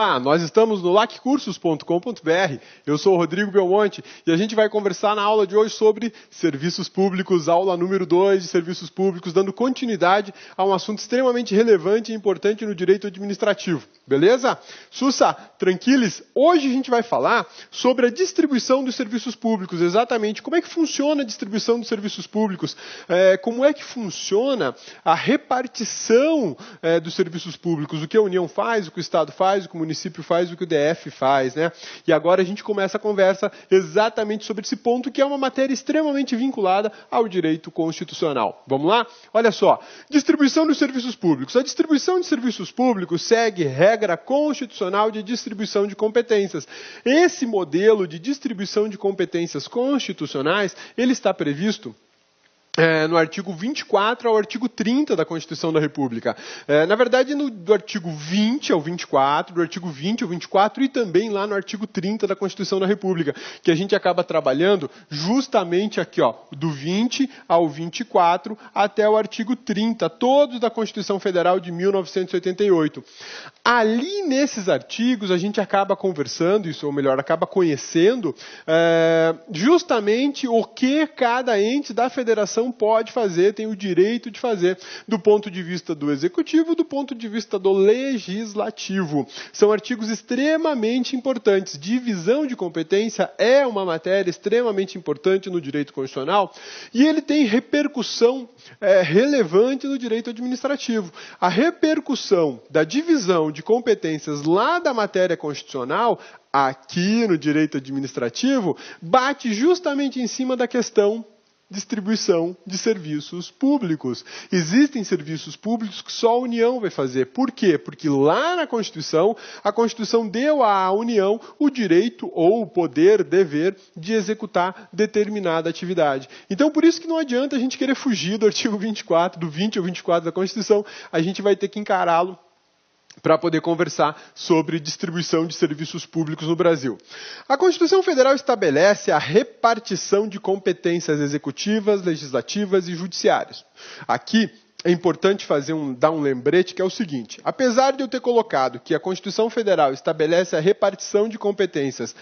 Nós estamos no laccursos.com.br, eu sou o Rodrigo Belmonte e a gente vai conversar na aula de hoje sobre serviços públicos, aula número 2 de serviços públicos, dando continuidade a um assunto extremamente relevante e importante no direito administrativo, beleza? Sussa, tranquilos? Hoje a gente vai falar sobre a distribuição dos serviços públicos, exatamente como é que funciona a distribuição dos serviços públicos, como é que funciona a repartição dos serviços públicos, o que a União faz, o que o Estado faz, o que o município faz, o que o DF faz, né? E agora a gente começa a conversa exatamente sobre esse ponto, que é uma matéria extremamente vinculada ao direito constitucional. Vamos lá? Olha só, distribuição dos serviços públicos. A distribuição de serviços públicos segue regra constitucional de distribuição de competências. Esse modelo de distribuição de competências constitucionais, ele está previsto no artigo 24 ao artigo 30 da Constituição da República. Na verdade, do artigo 20 ao 24, do artigo 20 ao 24 e também lá no artigo 30 da Constituição da República, que a gente acaba trabalhando justamente aqui, ó, do 20 ao 24 até o artigo 30, todos da Constituição Federal de 1988. Ali nesses artigos a gente acaba conversando, ou melhor, acaba conhecendo justamente o que cada ente da federação pode fazer, tem o direito de fazer, do ponto de vista do executivo, do ponto de vista do legislativo. São artigos extremamente importantes. Divisão de competência é uma matéria extremamente importante no direito constitucional e ele tem repercussão relevante no direito administrativo. A repercussão da divisão de competências lá da matéria constitucional, aqui no direito administrativo, bate justamente em cima da questão distribuição de serviços públicos. Existem serviços públicos que só a União vai fazer. Por quê? Porque lá na Constituição, a Constituição deu à União o direito ou o poder, dever de executar determinada atividade. Então, por isso que não adianta a gente querer fugir do artigo 24, do 20 ao 24 da Constituição, a gente vai ter que encará-lo para poder conversar sobre distribuição de serviços públicos no Brasil. A Constituição Federal estabelece a repartição de competências executivas, legislativas e judiciárias. Aqui é importante dar um lembrete, que é o seguinte: apesar de eu ter colocado que a Constituição Federal estabelece a repartição de competências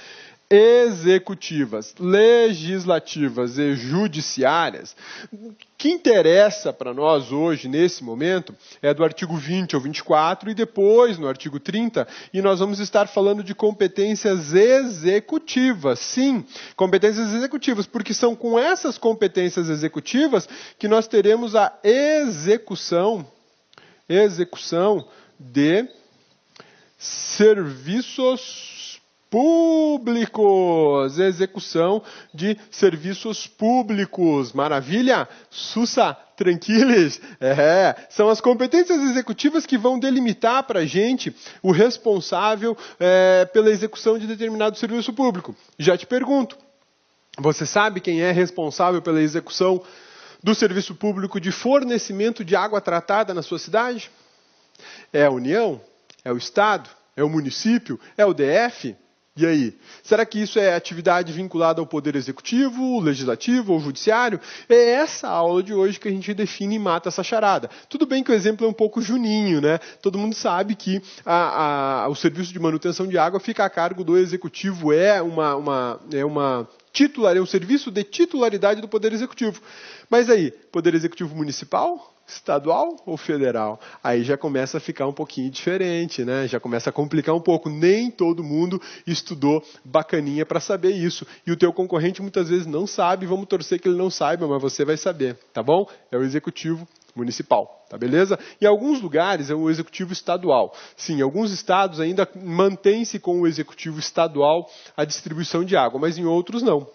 executivas, legislativas e judiciárias, o que interessa para nós hoje, nesse momento, é do artigo 20 ao 24 e depois no artigo 30, e nós vamos estar falando de competências executivas. Sim, competências executivas, porque são com essas competências executivas que nós teremos a execução de serviços públicos, execução de serviços públicos. Maravilha? Sussa, tranquilos? São as competências executivas que vão delimitar para a gente o responsável pela execução de determinado serviço público. Já te pergunto, você sabe quem é responsável pela execução do serviço público de fornecimento de água tratada na sua cidade? É a União? É o Estado? É o município? É o DF? E aí? Será que isso é atividade vinculada ao Poder Executivo, Legislativo ou Judiciário? É essa aula de hoje que a gente define e mata essa charada. Tudo bem que o exemplo é um pouco juninho, né? Todo mundo sabe que o serviço de manutenção de água fica a cargo do Executivo, é um serviço de titularidade do Poder Executivo. Mas aí, Poder Executivo Municipal? Estadual ou federal? Aí já começa a ficar um pouquinho diferente, né? Já começa a complicar um pouco. Nem todo mundo estudou bacaninha para saber isso. E o teu concorrente muitas vezes não sabe, vamos torcer que ele não saiba, mas você vai saber, tá bom? É o executivo municipal, tá beleza? Em alguns lugares é o executivo estadual. Sim, em alguns estados ainda mantém-se com o executivo estadual a distribuição de água, mas em outros não.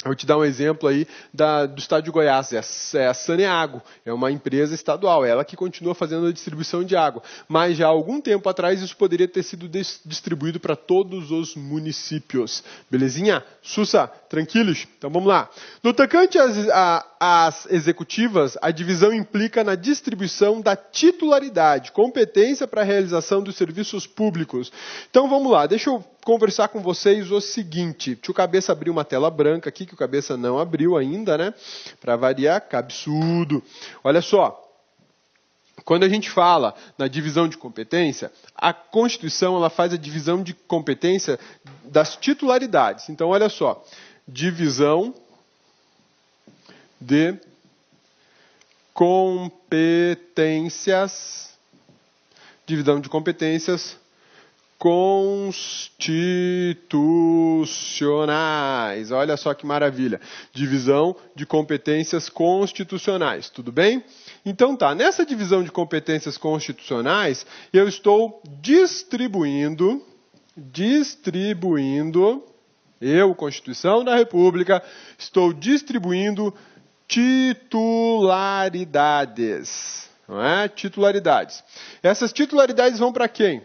Eu vou te dar um exemplo aí do estado de Goiás, é a Saneago, é uma empresa estadual, ela que continua fazendo a distribuição de água. Mas já há algum tempo atrás isso poderia ter sido distribuído para todos os municípios. Belezinha? Sussa, tranquilos? Então vamos lá. No tocante às executivas, a divisão implica na distribuição da titularidade, competência para a realização dos serviços públicos. Então vamos lá, deixa eu conversar com vocês o seguinte. Deixa o Cabeça abrir uma tela branca aqui, que o Cabeça não abriu ainda, né? Para variar, que absurdo. Olha só. Quando a gente fala na divisão de competência, a Constituição ela faz a divisão de competência das titularidades. Então, olha só, divisão de competências, constitucionais. Olha só que maravilha. Divisão de competências constitucionais. Tudo bem? Então tá, nessa divisão de competências constitucionais, eu estou distribuindo, eu, Constituição da República, estou distribuindo titularidades. Não é? Titularidades. Essas titularidades vão para quem?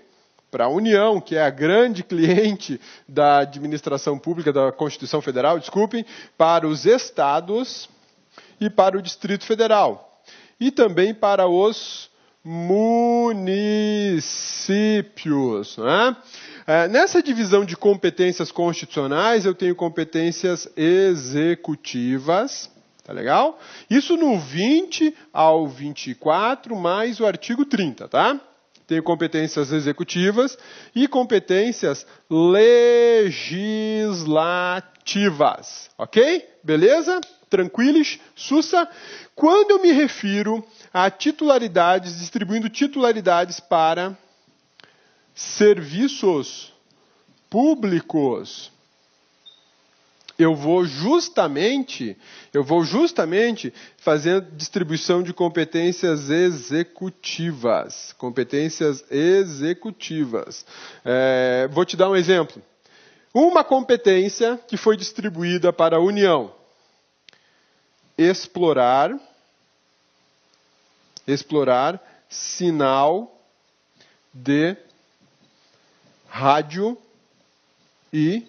Para a União, que é a grande cliente da administração pública, da Constituição Federal, desculpem, para os estados e para o Distrito Federal. E também para os municípios. Não é? Nessa divisão de competências constitucionais, eu tenho competências executivas. Tá legal? Isso no 20 ao 24, mais o artigo 30, tá? Tenho competências executivas e competências legislativas. Ok? Beleza? Tranquilos? Sussa? Quando eu me refiro a titularidades, distribuindo titularidades para serviços públicos, eu vou justamente fazer distribuição de competências executivas. Competências executivas. Vou te dar um exemplo. Uma competência que foi distribuída para a União. Explorar sinal de rádio e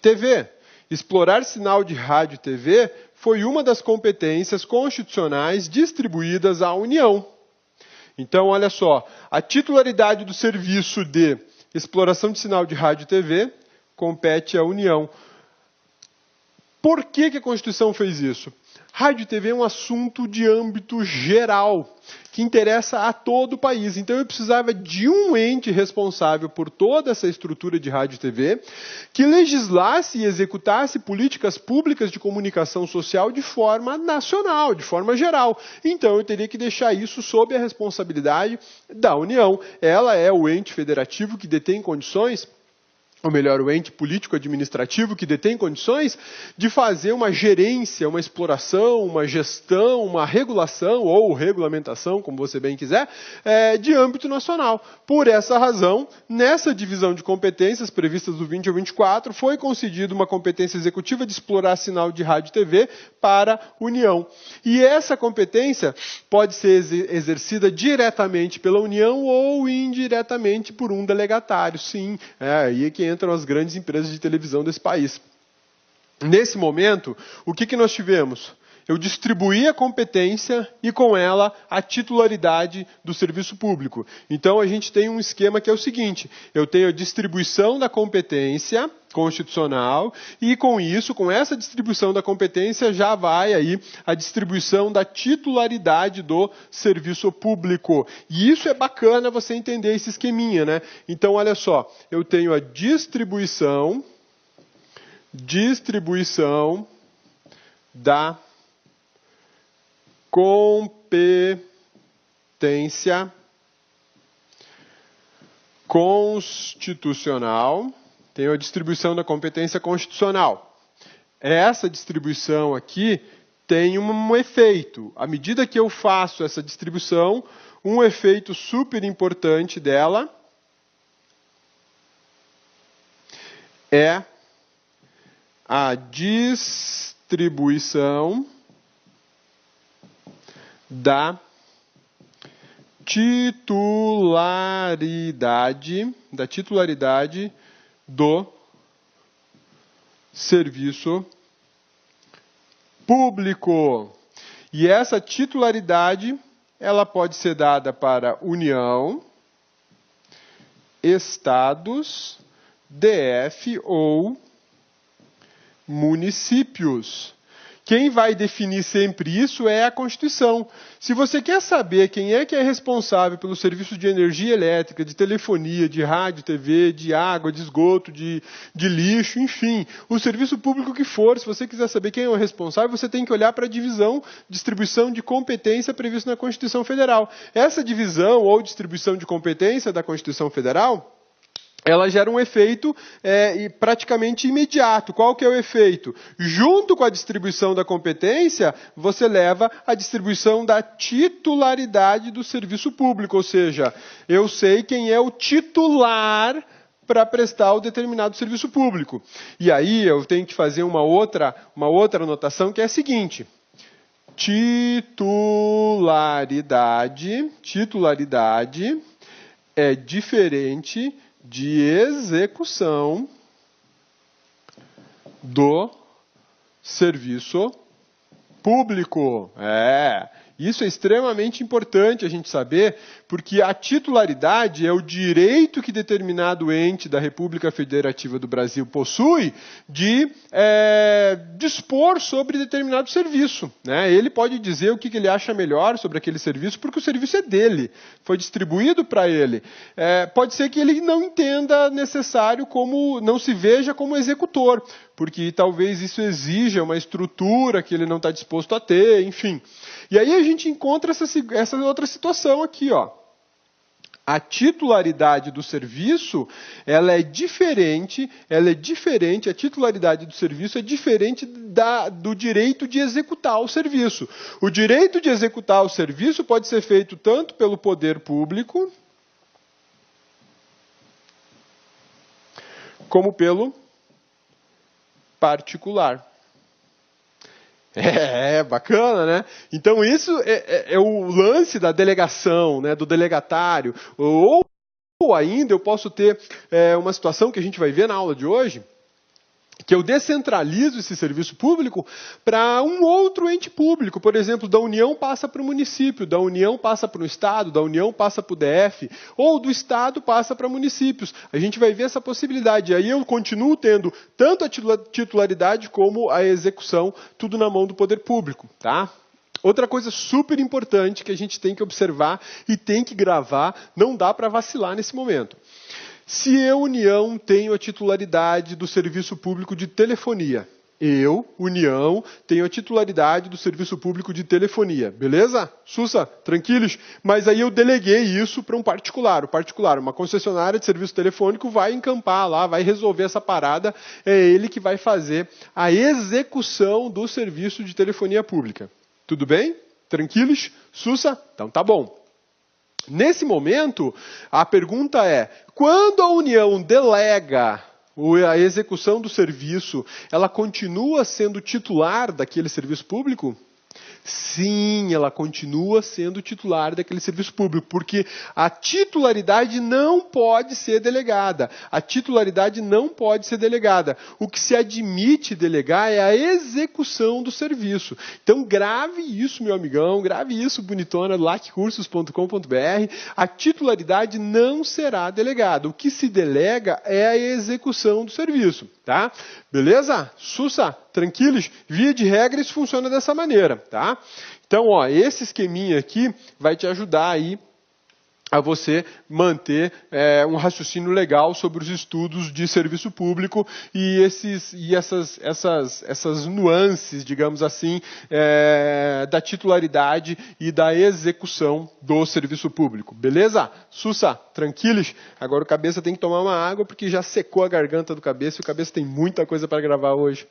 TV. Explorar sinal de rádio e TV foi uma das competências constitucionais distribuídas à União. Então, olha só, a titularidade do serviço de exploração de sinal de rádio e TV compete à União. Por que a Constituição fez isso? Rádio e TV é um assunto de âmbito geral, que interessa a todo o país. Então eu precisava de um ente responsável por toda essa estrutura de rádio e TV, que legislasse e executasse políticas públicas de comunicação social de forma nacional, de forma geral. Então eu teria que deixar isso sob a responsabilidade da União. Ela é o ente federativo que detém condições, ou melhor, o ente político-administrativo que detém condições de fazer uma gerência, uma exploração, uma gestão, uma regulação ou regulamentação, como você bem quiser, de âmbito nacional. Por essa razão, nessa divisão de competências previstas do 20 ao 24, foi concedida uma competência executiva de explorar sinal de rádio e TV para a União. E essa competência pode ser exercida diretamente pela União ou indiretamente por um delegatário. Sim, aí é que entram as grandes empresas de televisão desse país. Nesse momento, o que nós tivemos? Eu distribuí a competência e, com ela, a titularidade do serviço público. Então, a gente tem um esquema que é o seguinte: eu tenho a distribuição da competência constitucional e, com isso, com essa distribuição da competência, já vai aí a distribuição da titularidade do serviço público. E isso é bacana você entender esse esqueminha, né? Então, olha só, eu tenho a distribuição da competência constitucional, tenho a distribuição da competência constitucional. Essa distribuição aqui tem um efeito. À medida que eu faço essa distribuição, um efeito super importante dela é a distribuição da titularidade do serviço público. E essa titularidade, ela pode ser dada para União, estados, DF ou municípios. Quem vai definir sempre isso é a Constituição. Se você quer saber quem é que é responsável pelo serviço de energia elétrica, de telefonia, de rádio, TV, de água, de esgoto, de lixo, enfim, o serviço público que for, se você quiser saber quem é o responsável, você tem que olhar para a divisão, distribuição de competência prevista na Constituição Federal. Essa divisão ou distribuição de competência da Constituição Federal, ela gera um efeito praticamente imediato. Qual que é o efeito? Junto com a distribuição da competência, você leva a distribuição da titularidade do serviço público, ou seja, eu sei quem é o titular para prestar o determinado serviço público. E aí eu tenho que fazer uma outra anotação que é a seguinte: titularidade é diferente de execução do serviço público. Isso é extremamente importante a gente saber, porque a titularidade é o direito que determinado ente da República Federativa do Brasil possui de dispor sobre determinado serviço, né? Ele pode dizer o que ele acha melhor sobre aquele serviço, porque o serviço é dele, foi distribuído para ele. Pode ser que ele não entenda necessário não se veja como executor, porque talvez isso exija uma estrutura que ele não está disposto a ter, enfim. E aí a gente encontra essa outra situação aqui, ó. A titularidade do serviço, ela é diferente, a titularidade do serviço é diferente do direito de executar o serviço. O direito de executar o serviço pode ser feito tanto pelo poder público, como pelo particular. Bacana, né? Então isso é o lance da delegação, né, do delegatário. Ou ainda eu posso ter uma situação que a gente vai ver na aula de hoje, que eu descentralizo esse serviço público para um outro ente público. Por exemplo, da União passa para o município, da União passa para o Estado, da União passa para o DF, ou do Estado passa para municípios. A gente vai ver essa possibilidade. Aí eu continuo tendo tanto a titularidade como a execução, tudo na mão do poder público, tá? Outra coisa super importante que a gente tem que observar e tem que gravar, não dá para vacilar nesse momento. Se eu, União, tenho a titularidade do serviço público de telefonia, eu, União, tenho a titularidade do serviço público de telefonia, beleza? Sussa, tranquilos? Mas aí eu deleguei isso para um particular. O particular, uma concessionária de serviço telefônico, vai encampar lá, vai resolver essa parada, é ele que vai fazer a execução do serviço de telefonia pública. Tudo bem? Tranquilos? Sussa? Então tá bom. Nesse momento, a pergunta é, quando a União delega a execução do serviço, ela continua sendo titular daquele serviço público? Sim, ela continua sendo titular daquele serviço público, porque a titularidade não pode ser delegada. A titularidade não pode ser delegada. O que se admite delegar é a execução do serviço. Então, grave isso, meu amigão, grave isso, bonitona, do lacursos.com.br. A titularidade não será delegada. O que se delega é a execução do serviço, tá? Beleza? Sussa? Tranquilos? Via de regra, isso funciona dessa maneira, tá? Então, ó, esse esqueminha aqui vai te ajudar aí a você manter um raciocínio legal sobre os estudos de serviço público e essas nuances, digamos assim, da titularidade e da execução do serviço público. Beleza? Sussa, tranquilos? Agora o cabeça tem que tomar uma água porque já secou a garganta do cabeça e o cabeça tem muita coisa para gravar hoje.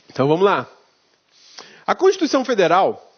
Então vamos lá. A Constituição Federal,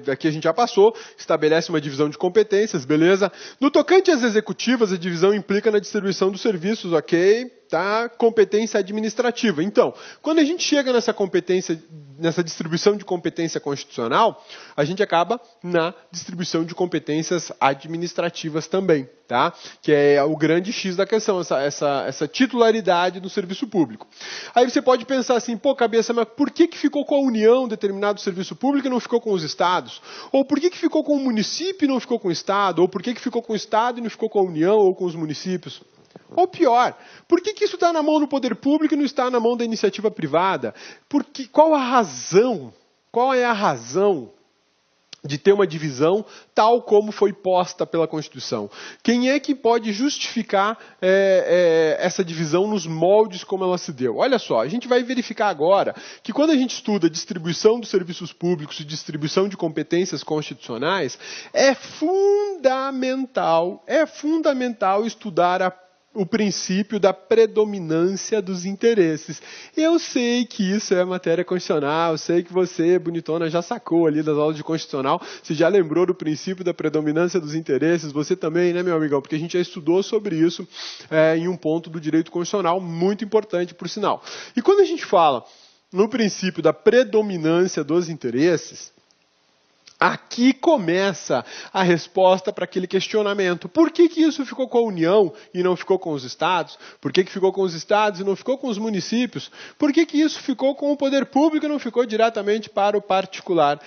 aqui a gente já passou, estabelece uma divisão de competências, beleza? No tocante às executivas, a divisão implica na distribuição dos serviços, ok? Tá? Competência administrativa. Então, quando a gente chega nessa distribuição de competência constitucional, a gente acaba na distribuição de competências administrativas também, tá? Que é o grande X da questão, essa titularidade do serviço público. Aí você pode pensar assim, pô, cabeça, mas por que ficou com a União determinado serviço público e não ficou com os estados? Ou por que ficou com o município e não ficou com o estado? Ou por que ficou com o estado e não ficou com a União ou com os municípios? Ou pior, por que isso está na mão do poder público e não está na mão da iniciativa privada? Qual a razão? Qual é a razão de ter uma divisão tal como foi posta pela Constituição? Quem é que pode justificar essa divisão nos moldes como ela se deu? Olha só, a gente vai verificar agora que quando a gente estuda distribuição dos serviços públicos e distribuição de competências constitucionais, é fundamental estudar o princípio da predominância dos interesses. Eu sei que isso é matéria constitucional, eu sei que você, bonitona, já sacou ali das aulas de constitucional, você já lembrou do princípio da predominância dos interesses, você também, né, meu amigão? Porque a gente já estudou sobre isso em um ponto do direito constitucional muito importante, por sinal. E quando a gente fala no princípio da predominância dos interesses, aqui começa a resposta para aquele questionamento. Por que isso ficou com a União e não ficou com os estados? Por que ficou com os estados e não ficou com os municípios? Por que isso ficou com o poder público e não ficou diretamente para o particular?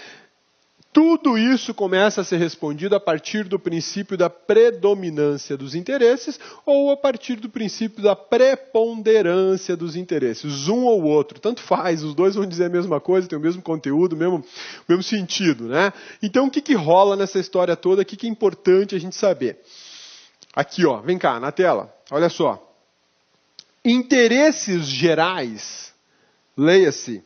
Tudo isso começa a ser respondido a partir do princípio da predominância dos interesses ou a partir do princípio da preponderância dos interesses. Um ou outro, tanto faz, os dois vão dizer a mesma coisa, tem o mesmo conteúdo, o mesmo sentido, né? Então, o que rola nessa história toda? O que é importante a gente saber? Aqui, ó, vem cá, na tela, olha só. Interesses gerais, leia-se,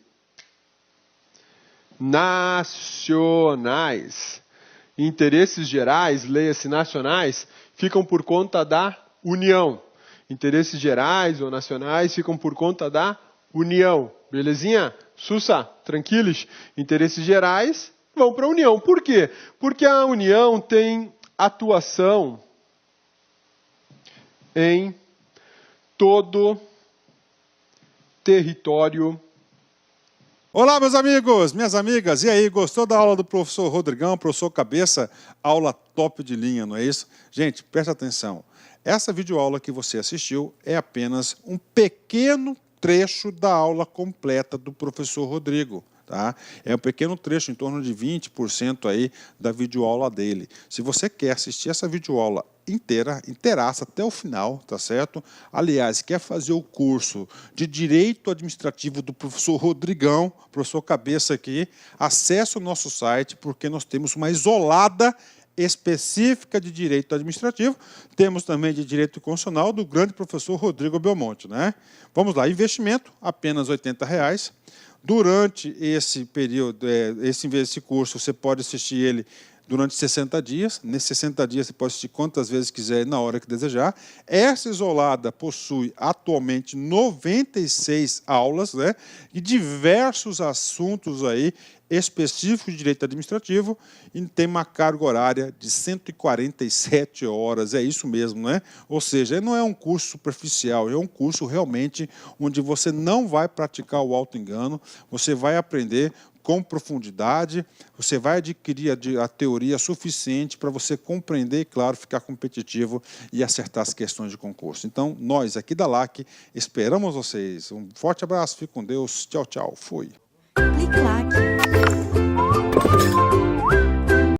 nacionais. Interesses gerais, leia-se nacionais, ficam por conta da União. Interesses gerais ou nacionais ficam por conta da União. Belezinha? Sussa? Tranquilos? Interesses gerais vão para a União. Por quê? Porque a União tem atuação em todo território. Olá, meus amigos, minhas amigas. E aí, gostou da aula do professor Rodrigão, professor Cabeça? Aula top de linha, não é isso? Gente, presta atenção. Essa videoaula que você assistiu é apenas um pequeno trecho da aula completa do professor Rodrigo. Tá? É um pequeno trecho, em torno de 20% aí da videoaula dele. Se você quer assistir essa videoaula inteiraça até o final, tá certo? Aliás, quer fazer o curso de Direito Administrativo do professor Rodrigão, professor Cabeça aqui, acesse o nosso site, porque nós temos uma isolada específica de Direito Administrativo, temos também de Direito Constitucional do grande professor Rodrigo Belmonte, né? Vamos lá, investimento, apenas R$ 80. Durante esse período, esse curso, você pode assistir ele durante 60 dias. Nesses 60 dias, você pode assistir quantas vezes quiser, na hora que desejar. Essa isolada possui atualmente 96 aulas, né, e diversos assuntos aí específicos de direito administrativo, e tem uma carga horária de 147 horas, é isso mesmo, né? Ou seja, não é um curso superficial, é um curso realmente onde você não vai praticar o auto-engano, você vai aprender com profundidade, você vai adquirir a teoria suficiente para você compreender e, claro, ficar competitivo e acertar as questões de concurso. Então, nós aqui da LAC esperamos vocês. Um forte abraço, fique com Deus, tchau, tchau, fui. Clique LAC.